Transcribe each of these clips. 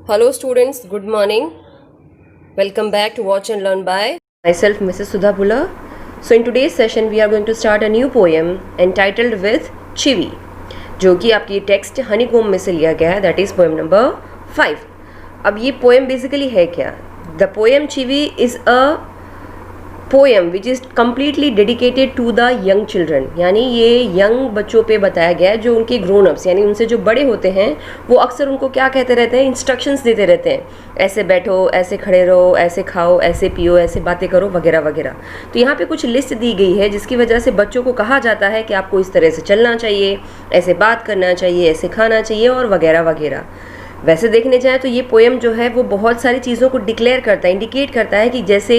Hello students, good morning. Welcome back to Watch and Learn by myself Mrs. Sudha Bhula. So in today's session we are going to start a new poem entitled with Chivi, जो कि आपकी text honeycomb में से लिया गया है. That is poem number 5. अब ये पोएम बेसिकली है क्या? The poem chivvy is a poem which is completely dedicated to the young children. यानी ये यंग बच्चों पे बताया गया है, जो उनके ग्रोन अप्स यानी उनसे जो बड़े होते हैं वो अक्सर उनको क्या कहते रहते हैं, इंस्ट्रक्शंस देते रहते हैं. ऐसे बैठो, ऐसे खड़े रहो, ऐसे खाओ, ऐसे पियो, ऐसे बातें करो वगैरह वगैरह. तो यहाँ पे कुछ लिस्ट दी गई है जिसकी वजह से बच्चों को कहा जाता है कि आपको इस तरह से चलना चाहिए, ऐसे बात करना चाहिए, ऐसे खाना चाहिए और वगैरह वगैरह. वैसे देखने जाए तो ये पोएम जो है वो बहुत सारी चीज़ों को डिक्लेयर करता है, इंडिकेट करता है कि जैसे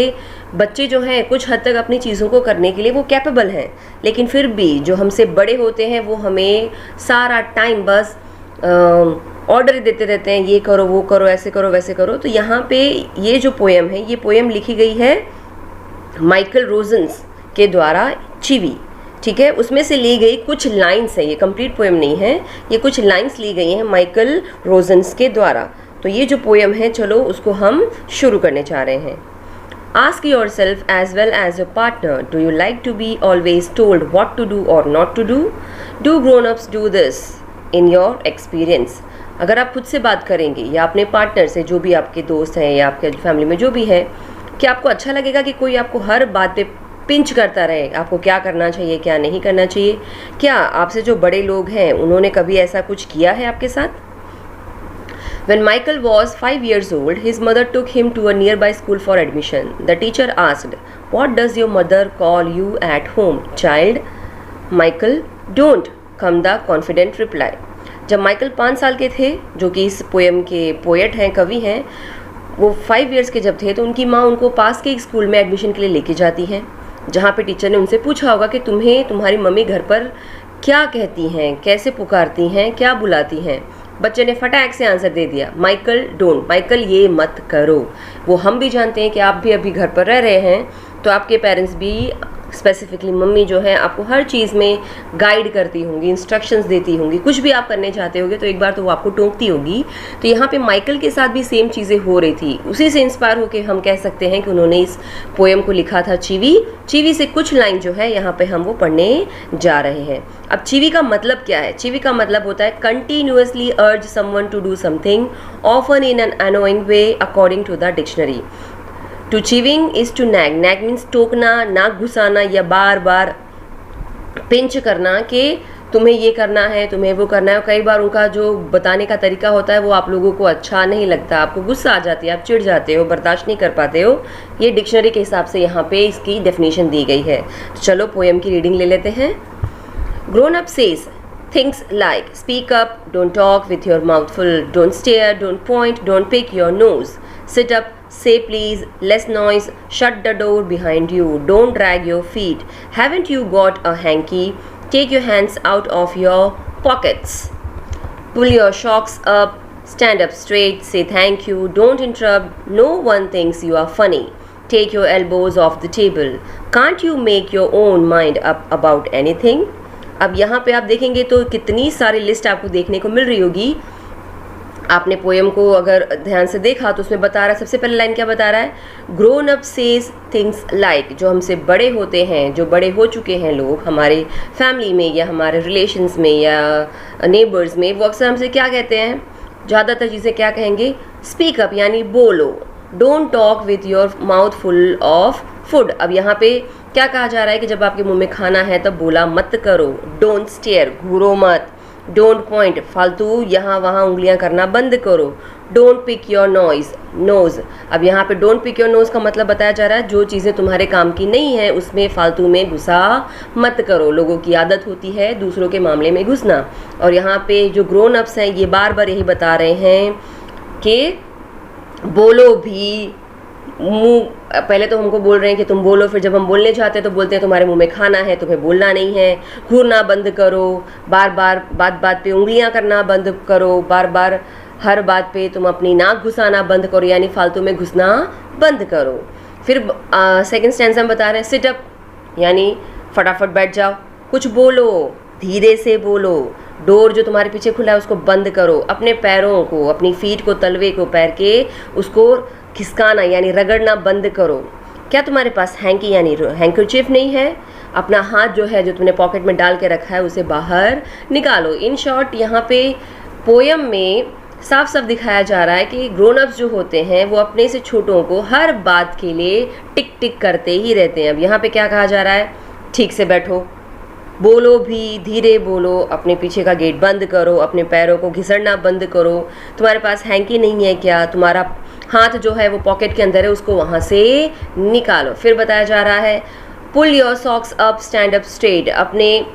बच्चे जो हैं कुछ हद तक अपनी चीज़ों को करने के लिए वो कैपेबल हैं, लेकिन फिर भी जो हमसे बड़े होते हैं वो हमें सारा टाइम बस ऑर्डर देते रहते हैं, ये करो, वो करो, ऐसे करो, वैसे करो. तो यहाँ पे ये जो पोएम है, ये पोएम लिखी गई है माइकल रोजन्स के द्वारा, चिवी. ठीक है, उसमें से ली गई कुछ लाइन्स है, ये कंप्लीट पोएम नहीं है, ये कुछ लाइन्स ली गई हैं माइकल रोजन्स के द्वारा. तो ये जो पोएम है, चलो उसको हम शुरू करने जा रहे हैं. Ask yourself as well as your partner, do you like to be always told what to do or not to do? Do grown-ups do this in your experience? अगर आप खुद से बात करेंगे या अपने पार्टनर से, जो भी आपके दोस्त हैं या आपके फैमिली में जो भी है, क्या आपको अच्छा लगेगा कि कोई आपको हर बात पे पिंच करता रहे, आपको क्या करना चाहिए, क्या नहीं करना चाहिए? क्या आपसे जो बड़े लोग हैं उन्होंने कभी ऐसा कुछ किया है आपके साथ? When Michael was 5 years old, his mother took him to a nearby school for admission. The teacher asked, "What does your mother call you at home, child?" Michael, "Don't," come the confident reply. जब Michael 5 साल के थे, जो कि इस poem के poet हैं, कवि हैं, वो 5 इयर्स के जब थे तो उनकी माँ उनको पास के एक स्कूल में एडमिशन के लिए लेके जाती हैं, जहाँ पे टीचर ने उनसे पूछा होगा कि तुम्हें तुम्हारी मम्मी घर पर क्या कहती हैं, कैसे पुकारती हैं, क्या बुलाती हैं. बच्चे ने फटाक से आंसर दे दिया, माइकल डोंट, माइकल ये मत करो. वो हम भी जानते हैं कि आप भी अभी घर पर रह रहे हैं, तो आपके पेरेंट्स भी, स्पेसिफिकली मम्मी जो है, आपको हर चीज़ में गाइड करती होंगी, इंस्ट्रक्शंस देती होंगी. कुछ भी आप करने चाहते होगे तो एक बार तो वो आपको टोकती होगी. तो यहाँ पे माइकल के साथ भी सेम चीज़ें हो रही थी. उसी से इंस्पायर होकर हम कह सकते हैं कि उन्होंने इस पोएम को लिखा था चिवी. चिवी से कुछ लाइन जो है यहाँ पे हम वो पढ़ने जा रहे हैं. अब चिवी का मतलब क्या है? चिवी का मतलब होता है continuously urge someone to do something, often in an annoying way, according to the dictionary. To chivvying is to nag. Nag means टोकना, नाक घुसाना या बार बार पिंच करना कि तुम्हें ये करना है, तुम्हें वो करना है. कई बार उनका जो बताने का तरीका होता है वो आप लोगों को अच्छा नहीं लगता, आपको गुस्सा आ जाती है, आप चिढ़ जाते हो, बर्दाश्त नहीं कर पाते हो. ये डिक्शनरी के हिसाब से यहाँ पे इसकी डेफिनेशन दी गई है. तो चलो पोएम की रीडिंग ले लेते हैं. Grown up says things like speak up, don't talk with your mouth full, don't stare, don't point, don't pick your nose, sit up, say please, less noise, shut the door behind you, don't drag your feet, haven't you got a hanky, take your hands out of your pockets, pull your socks up, stand up straight, say thank you, don't interrupt, no one thinks you are funny, take your elbows off the table, can't you make your own mind up about anything? अब यहाँ पे आप देखेंगे तो कितनी सारी list आपको देखने को मिल रही होगी. आपने पोएम को अगर ध्यान से देखा तो उसमें बता रहा है, सबसे पहले लाइन क्या बता रहा है? Grown up says things like. जो हमसे बड़े होते हैं, जो बड़े हो चुके हैं लोग हमारे फैमिली में या हमारे रिलेशंस में या नेबर्स में, वो अक्सर हमसे क्या कहते हैं? ज़्यादातर चीज़ें क्या कहेंगे? स्पीक अप यानी बोलो. Don't talk with your mouth full of food. अब यहाँ पे क्या कहा जा रहा है कि जब आपके मुंह में खाना है तब बोला मत करो. डोंट स्टेयर, घूरो मत. डोंट पॉइंट, फालतू यहाँ वहाँ उंगलियाँ करना बंद करो. Don't pick your nose. अब यहाँ पे डोंट पिक योर नोज का मतलब बताया जा रहा है जो चीज़ें तुम्हारे काम की नहीं है उसमें फालतू में घुसा मत करो. लोगों की आदत होती है दूसरों के मामले में घुसना. और यहाँ पे जो ग्रोन अप्स हैं ये बार बार यही बता रहे हैं कि बोलो भी. मुँह पहले तो हमको बोल रहे हैं कि तुम बोलो, फिर जब हम बोलने चाहते हैं तो बोलते हैं तुम्हारे मुंह में खाना है, तुम्हें बोलना नहीं है. घूरना बंद करो, बार बार बात बात पे उंगलियां करना बंद करो, बार बार हर बात पे तुम अपनी नाक घुसाना बंद करो, यानी फालतू में घुसना बंद करो. फिर सेकंड स्टैंजा में बता रहे हैं सिट अप, यानी फटाफट बैठ जाओ, कुछ बोलो, धीरे से बोलो. डोर जो तुम्हारे पीछे खुला है उसको बंद करो, अपने पैरों को, अपनी फीट को, तलवे को पैर के उसको खिसकाना यानी रगड़ना बंद करो। क्या तुम्हारे पास हैंकी यानी हैंकरचीफ नहीं है? अपना हाथ जो है जो तुमने पॉकेट में डाल के रखा है उसे बाहर निकालो। इन शॉर्ट यहाँ पे पोयम में साफ साफ दिखाया जा रहा है कि ग्रोन अप्स जो होते हैं वो अपने से छोटों को हर बात के लिए टिक टिक करते ही रहते हैं। अब यहाँ पे क्या कहा जा रहा है? ठीक से बैठो, बोलो भी धीरे बोलो, अपने पीछे का गेट बंद करो, अपने पैरों को घिसड़ना बंद करो। तुम्हारे पास हैंकी नहीं है क्या? तुम्हारा हाथ जो है वो पॉकेट के अंदर है, उसको वहाँ से निकालो। फिर बताया जा रहा है pull your socks up, stand up straight, अपने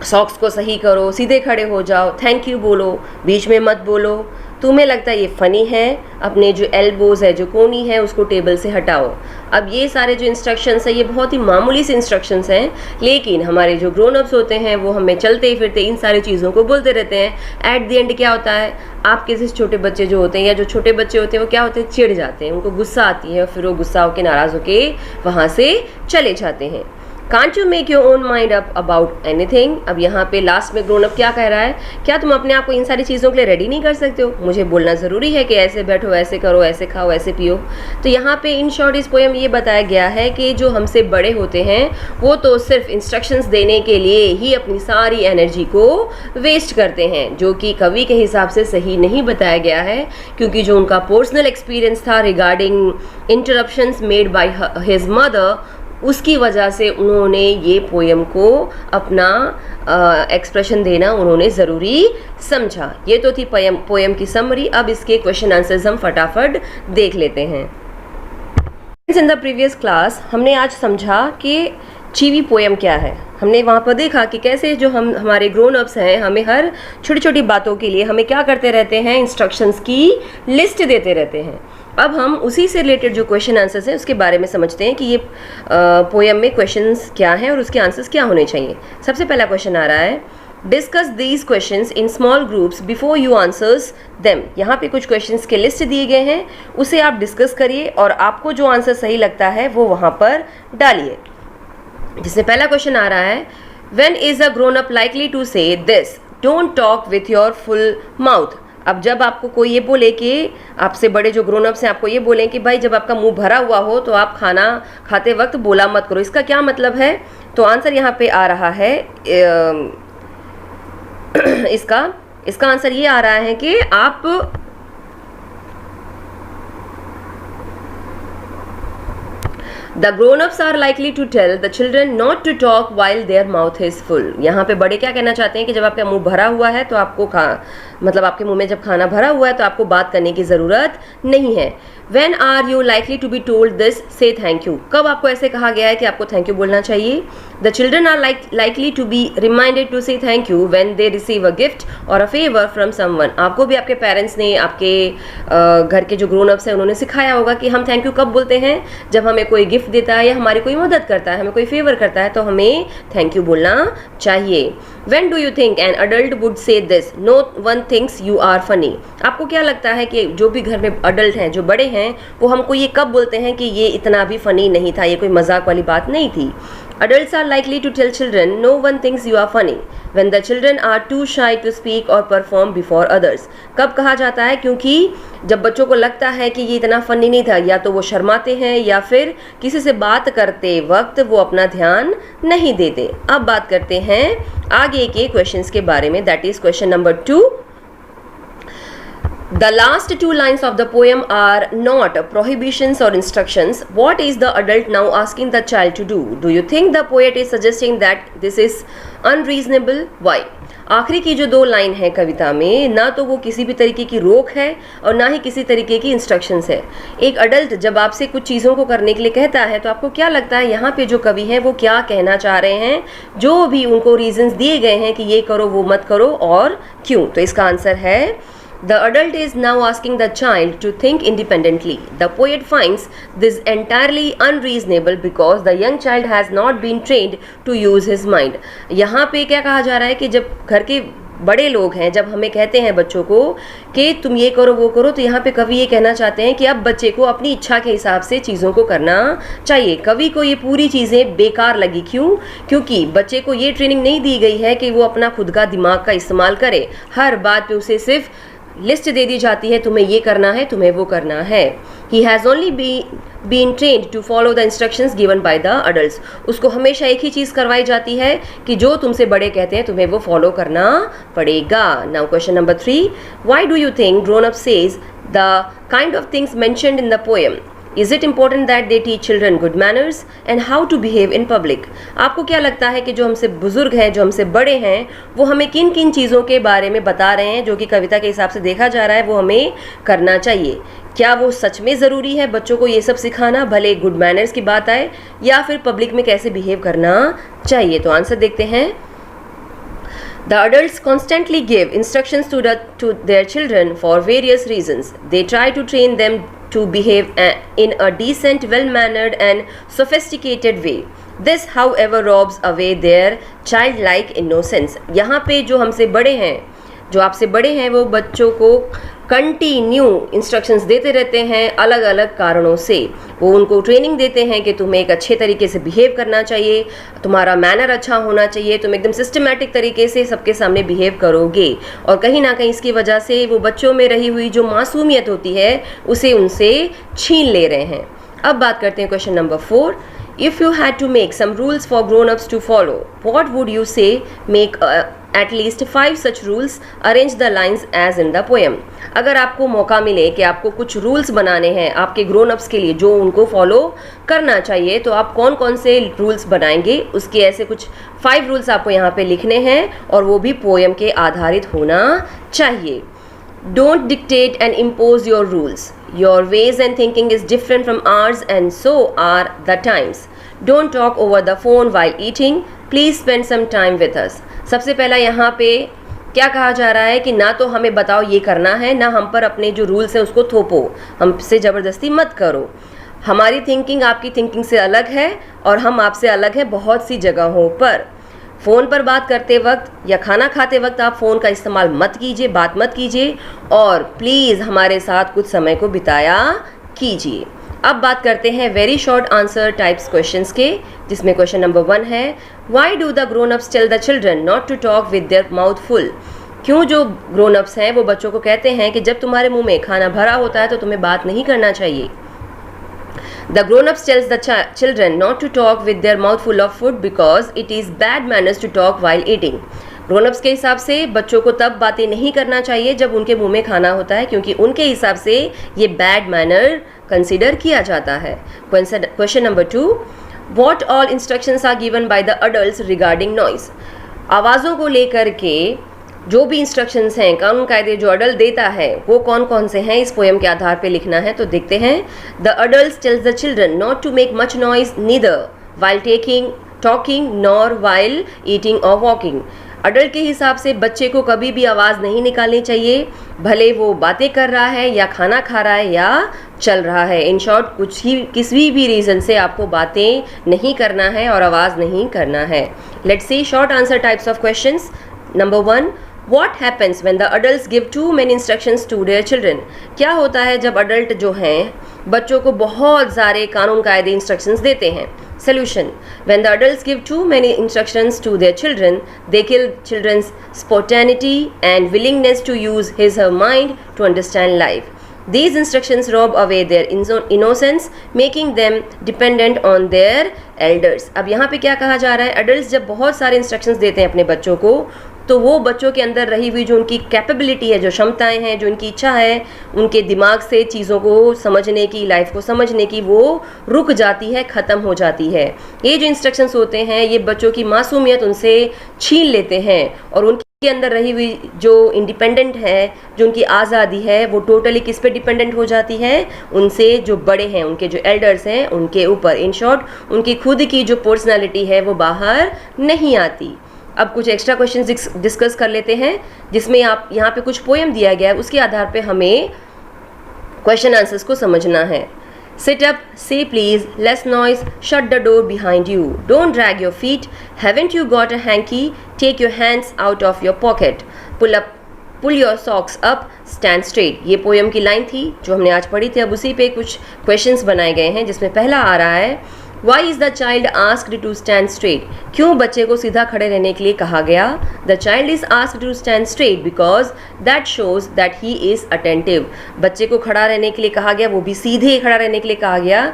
सॉक्स को सही करो, सीधे खड़े हो जाओ, थैंक यू बोलो, बीच में मत बोलो। तुम्हें लगता है ये फ़नी है, अपने जो एल्बोज़ है, जो कोनी है, उसको टेबल से हटाओ। अब ये सारे जो इंस्ट्रक्शंस हैं ये बहुत ही मामूली से इंस्ट्रक्शंस हैं, लेकिन हमारे जो ग्रोन अप्स होते हैं वो हमें चलते फिरते इन सारी चीज़ों को बोलते रहते हैं। एट द एंड क्या होता है, आपके जैसे छोटे बच्चे जो होते हैं या जो छोटे बच्चे होते हैं वो क्या होते हैं, चिढ़ जाते हैं, उनको गुस्सा आती है, फिर वो गुस्सा होकर नाराज़ होकर वहाँ से चले जाते हैं। Can't you make your own mind up about anything. अब यहाँ पे लास्ट में ग्रोन अप क्या कह रहा है, क्या तुम अपने आप को इन सारी चीज़ों के लिए रेडी नहीं कर सकते हो? मुझे बोलना ज़रूरी है कि ऐसे बैठो, ऐसे करो, ऐसे खाओ, ऐसे पियो। तो यहाँ पे इन शॉर्ट इस पोएम ये बताया गया है कि जो हमसे बड़े होते हैं वो तो सिर्फ इंस्ट्रक्शंस देने के लिए ही अपनी सारी एनर्जी को वेस्ट करते हैं, जो कि कवि के हिसाब से सही नहीं बताया गया है, क्योंकि जो उनका पर्सनल एक्सपीरियंस था regarding interruptions made by his mother, उसकी वजह से उन्होंने ये पोएम को अपना एक्सप्रेशन देना उन्होंने ज़रूरी समझा। ये तो थी पोएम की समरी। अब इसके क्वेश्चन आंसर्स हम फटाफट देख लेते हैं। इन द प्रीवियस क्लास हमने आज समझा कि चीवी पोएम क्या है। हमने वहाँ पर देखा कि कैसे जो हमारे ग्रोन अप्स हैं हमें हर छोटी छोटी बातों के लिए हमें क्या करते रहते हैं, इंस्ट्रक्शंस की लिस्ट देते रहते हैं। अब हम उसी से रिलेटेड जो क्वेश्चन आंसर्स हैं उसके बारे में समझते हैं कि ये पोएम में क्वेश्चंस क्या हैं और उसके आंसर्स क्या होने चाहिए। सबसे पहला क्वेश्चन आ रहा है, discuss these questions in small groups before you answers them. यहाँ पे कुछ क्वेश्चंस के लिस्ट दिए गए हैं, उसे आप डिस्कस करिए और आपको जो आंसर सही लगता है वो वहाँ पर डालिए। जिसमें पहला क्वेश्चन आ रहा है, when is a grown up likely to say this, don't talk with your full mouth. अब जब आपको कोई ये बोले कि आपसे बड़े जो ग्रोन अप्स हैं आपको ये बोलें कि भाई जब आपका मुंह भरा हुआ हो तो आप खाना खाते वक्त बोला मत करो, इसका क्या मतलब है? तो आंसर यहाँ पे आ रहा है इसका आंसर ये आ रहा है कि आप The grown-ups are likely to tell the children not to talk while their mouth is full। यहाँ पे बड़े क्या कहना चाहते हैं कि जब आपका मुंह भरा हुआ है तो आपको मतलब आपके मुंह में जब खाना भरा हुआ है तो आपको बात करने की ज़रूरत नहीं है। When are you likely to be told this? Say thank you। कब आपको ऐसे कहा गया है कि आपको थैंक यू बोलना चाहिए? The children are likely to be reminded to say thank you when they receive a gift or a favor from someone। आपको भी आपके पेरेंट्स ने, आपके घर के जो ग्रोन अप्स हैं उन्होंने सिखाया होगा कि हम थैंक यू कब बोलते हैं, जब हमें कोई गिफ्ट देता है या हमारी कोई मदद करता है, हमें कोई फेवर करता है तो हमें थैंक यू बोलना चाहिए। When do you think an adult would say this? No one thinks you are funny। आपको क्या लगता है कि जो भी घर में अडल्ट हैं, जो बड़े हैं, वो हमको ये कब बोलते हैं कि ये इतना भी फनी नहीं था, ये कोई मजाक वाली बात नहीं थी? Adults are likely to tell children, no one thinks you are funny when the children are too shy to speak or perform before others। कब कहा जाता है? क्योंकि जब बच्चों को लगता है कि ये इतना फनी नहीं था, या तो वो शर्माते हैं या फिर किसी से बात करते वक्त वो अपना ध्यान नहीं देते। अब बात करते हैं आगे के क्वेश्चंस के बारे में, that is question number 2। The last two lines of the poem are not prohibitions or instructions. What is the adult now asking the child to do? Do you think the poet is suggesting that this is unreasonable? Why? आखिरी की जो दो line है कविता में, ना तो वो किसी भी तरीके की रोक है और ना ही किसी तरीके की इंस्ट्रक्शंस है। एक अडल्ट जब आपसे कुछ चीज़ों को करने के लिए कहता है तो आपको क्या लगता है यहाँ पे जो कवि हैं वो क्या कहना चाह रहे हैं? जो भी उनको रीजंस दिए गए हैं कि ये करो वो मत करो और क्यों, तो इसका आंसर है The adult is now asking the child to think independently. The poet finds this entirely unreasonable because the young child has not been trained to use his mind। यहाँ पे क्या कहा जा रहा है कि जब घर के बड़े लोग हैं जब हमें कहते हैं बच्चों को कि तुम ये करो वो करो, तो यहाँ पे कवि ये कहना चाहते हैं कि अब बच्चे को अपनी इच्छा के हिसाब से चीज़ों को करना चाहिए। कवि को ये पूरी चीज़ें बेकार लगी, क्यों? क्योंकि बच्चे को ये ट्रेनिंग नहीं दी गई है कि वो अपना खुद का दिमाग का इस्तेमाल करे। हर बात पे उसे सिर्फ लिस्ट दे दी जाती है, तुम्हें ये करना है, तुम्हें वो करना है। He has only been trained to follow the instructions given by the adults. उसको हमेशा एक ही चीज़ करवाई जाती है कि जो तुमसे बड़े कहते हैं तुम्हें वो फॉलो करना पड़ेगा। Now question number 3, why do you think grown up says the kind of things mentioned in the poem? Is it important that they teach children good manners and how to behave in public? आपको क्या लगता है कि जो हमसे बुजुर्ग हैं, जो हमसे बड़े हैं, वो हमें किन किन चीज़ों के बारे में बता रहे हैं जो कि कविता के हिसाब से देखा जा रहा है वो हमें करना चाहिए? क्या वो सच में ज़रूरी है बच्चों को ये सब सिखाना, भले गुड मैनर्स की बात आए, या फिर पब्लिक में कैसे बिहेव करना चाहिए? तो आंसर देखते हैं। The adults constantly give instructions to their children for various reasons. They try to train them to behave in a decent, well-mannered and sophisticated way. This, however, robs away their childlike innocence. यहाँ पे जो हमसे बड़े हैं, जो आपसे बड़े हैं, वो बच्चों को कंटिन्यू इंस्ट्रक्शंस देते रहते हैं अलग अलग कारणों से। वो उनको ट्रेनिंग देते हैं कि तुम्हें एक अच्छे तरीके से बिहेव करना चाहिए, तुम्हारा मैनर अच्छा होना चाहिए, तुम एकदम सिस्टमैटिक तरीके से सबके सामने बिहेव करोगे, और कहीं ना कहीं इसकी वजह से वो बच्चों में रही हुई जो मासूमियत होती है उसे उनसे छीन ले रहे हैं। अब बात करते हैं question number 4। If you had to make some rules for grown-ups to follow, what would you say? Make at least 5 such rules. Arrange the lines as in the poem. अगर आपको मौका मिले कि आपको कुछ रूल्स बनाने हैं आपके ग्रोन अप्स के लिए जो उनको फॉलो करना चाहिए, तो आप कौन कौन से रूल्स बनाएंगे? उसके ऐसे कुछ 5 रूल्स आपको यहाँ पे लिखने हैं और वो भी पोएम के आधारित होना चाहिए। Don't dictate and impose your rules. Your ways and thinking is different from ours and so are the times. Don't talk over the phone while eating. Please spend some time with us. सबसे पहला यहाँ पे क्या कहा जा रहा है कि ना तो हमें बताओ ये करना है, ना हम पर अपने जो रूल्स हैं उसको थोपो, हमसे ज़बरदस्ती मत करो। हमारी थिंकिंग आपकी थिंकिंग से अलग है और हम आपसे अलग हैं बहुत सी जगहों पर। फ़ोन पर बात करते वक्त या खाना खाते वक्त आप फ़ोन का इस्तेमाल मत कीजिए, बात मत कीजिए, और प्लीज़ हमारे साथ कुछ समय को बिताया कीजिए। अब बात करते हैं very short answer types questions के, जिसमें क्वेश्चन नंबर 1 है, why do the grown ups tell the children not to talk with their mouth full? क्यों जो ग्रोन अप्स हैं वो बच्चों को कहते हैं कि जब तुम्हारे मुंह में खाना भरा होता है तो तुम्हें बात नहीं करना चाहिए? The grown-ups tells the children not to talk with their mouth full of food because it is bad manners to talk while eating. Grown-ups के हिसाब से बच्चों को तब बातें नहीं करना चाहिए जब उनके मुंह में खाना होता है, क्योंकि उनके हिसाब से ये बैड मैनर कंसीडर किया जाता है। Question number 2, What all instructions are given by the adults regarding noise? आवाज़ों को लेकर के जो भी इंस्ट्रक्शंस हैं, कानून कायदे जो अडल्ट देता है वो कौन कौन से हैं, इस पोएम के आधार पे लिखना है। तो देखते हैं। The adult tells the children not to make much noise neither while talking nor while eating और वॉकिंग। अडल्ट के हिसाब से बच्चे को कभी भी आवाज़ नहीं निकालनी चाहिए, भले वो बातें कर रहा है या खाना खा रहा है या चल रहा है। इन शॉर्ट किसी भी रीज़न से आपको बातें नहीं करना है और आवाज़ नहीं करना है। Let's see short answer types of questions. Number 1, What happens when the adults give too many instructions to their children? क्या होता है जब अडल्ट जो हैं बच्चों को बहुत सारे कानून कायदे इंस्ट्रक्शंस देते हैं? Solution: When the adults give too many instructions to their children, they kill children's spontaneity and willingness to use his/her mind to understand life. These instructions rob away their innocence, making them dependent on their elders. अब यहाँ पे क्या कहा जा रहा है? Adult जब बहुत सारे इंस्ट्रक्शंस देते हैं अपने बच्चों को, तो वो बच्चों के अंदर रही हुई जो उनकी कैपेबिलिटी है, जो क्षमताएं हैं, जो उनकी इच्छा है, उनके दिमाग से चीज़ों को समझने की, लाइफ को समझने की, वो रुक जाती है, ख़त्म हो जाती है। ये जो इंस्ट्रक्शंस होते हैं ये बच्चों की मासूमियत उनसे छीन लेते हैं और उनके अंदर रही हुई जो इंडिपेंडेंट है, जो उनकी आज़ादी है, वो टोटली किस पे डिपेंडेंट हो जाती है? उनसे जो बड़े हैं, उनके जो एल्डर्स हैं उनके ऊपर। इन शॉर्ट उनकी खुद की जो पर्सनालिटी है वो बाहर नहीं आती। अब कुछ एक्स्ट्रा क्वेश्चंस डिस्कस कर लेते हैं, जिसमें आप यहाँ पे कुछ पोएम दिया गया है, उसके आधार पे हमें क्वेश्चन आंसर्स को समझना है। Sit up, say please, less noise, shut the door behind you. Don't drag your feet. Haven't you got a hanky? Take your hands out of your pocket. Pull your socks up, stand straight. ये poem की line थी जो हमने आज पढ़ी थी. अब उसी पे कुछ क्वेश्चंस बनाए गए हैं जिसमें पहला आ रहा है Why is the child asked to stand straight? क्यों बच्चे को सीधा खड़े रहने के लिए कहा गया? The child is asked to stand straight because that shows that he is attentive. बच्चे को खड़ा रहने के लिए कहा गया, वो भी सीधे खड़ा रहने के लिए कहा गया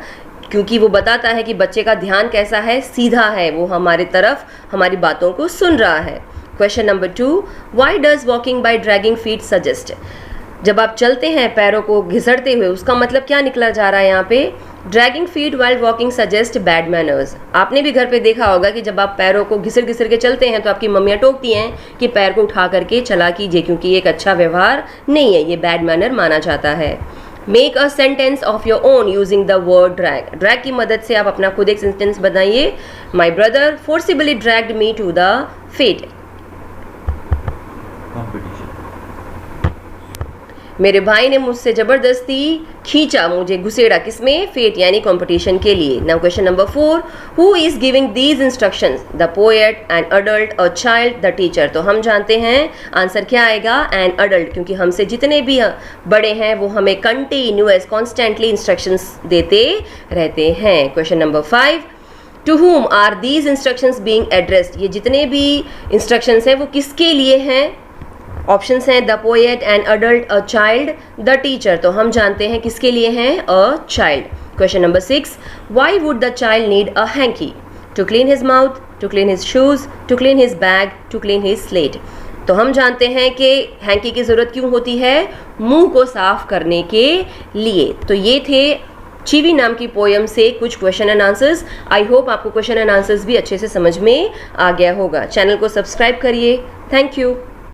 क्योंकि वो बताता है कि बच्चे का ध्यान कैसा है, सीधा है, वो हमारे तरफ हमारी बातों को सुन रहा है. Question number 2, Why does walking by dragging feet suggest? जब आप चलते हैं पैरों को घिसड़ते हुए, उसका मतलब क्या निकला जा रहा है यहाँ पे? Dragging feet while walking suggest bad manners. आपने भी घर पे देखा होगा कि जब आप पैरों को घिसड़ घिसड़ के चलते हैं तो आपकी मम्मियाँ टोकती हैं कि पैर को उठा करके चला कीजिए क्योंकि ये एक अच्छा व्यवहार नहीं है, ये बैड मैनर माना जाता है. Make a sentence of your own using the word drag. Drag की मदद से आप अपना खुद एक सेंटेंस बनाइए. My brother forcibly dragged me to the fete. मेरे भाई ने मुझसे ज़बरदस्ती खींचा, मुझे घुसेड़ा, किसमें? फेट यानी कंपटीशन के लिए. Now question number 4, who is giving these instructions? The poet, an adult, a child, the teacher. तो हम जानते हैं आंसर क्या आएगा? एन अडल्ट, क्योंकि हमसे जितने भी बड़े हैं वो हमें कंटिन्यूअस कॉन्स्टेंटली इंस्ट्रक्शंस देते रहते हैं. Question number 5, to whom are these instructions being addressed? ये जितने भी इंस्ट्रक्शंस हैं वो किसके लिए हैं? ऑप्शंस हैं the poet, an adult, a child, the teacher. तो हम जानते हैं किसके लिए हैं? A child. Question number 6, why would the child need a hanky? To clean his mouth, to clean his shoes, to clean his bag, to clean his slate. तो हम जानते हैं कि हैंकी की ज़रूरत क्यों होती है? मुंह को साफ करने के लिए. तो ये थे चीवी नाम की पोएम से कुछ question and answers. I hope आपको क्वेश्चन एंड आंसर्स भी अच्छे से समझ में आ गया होगा. चैनल को सब्सक्राइब करिए. Thank you.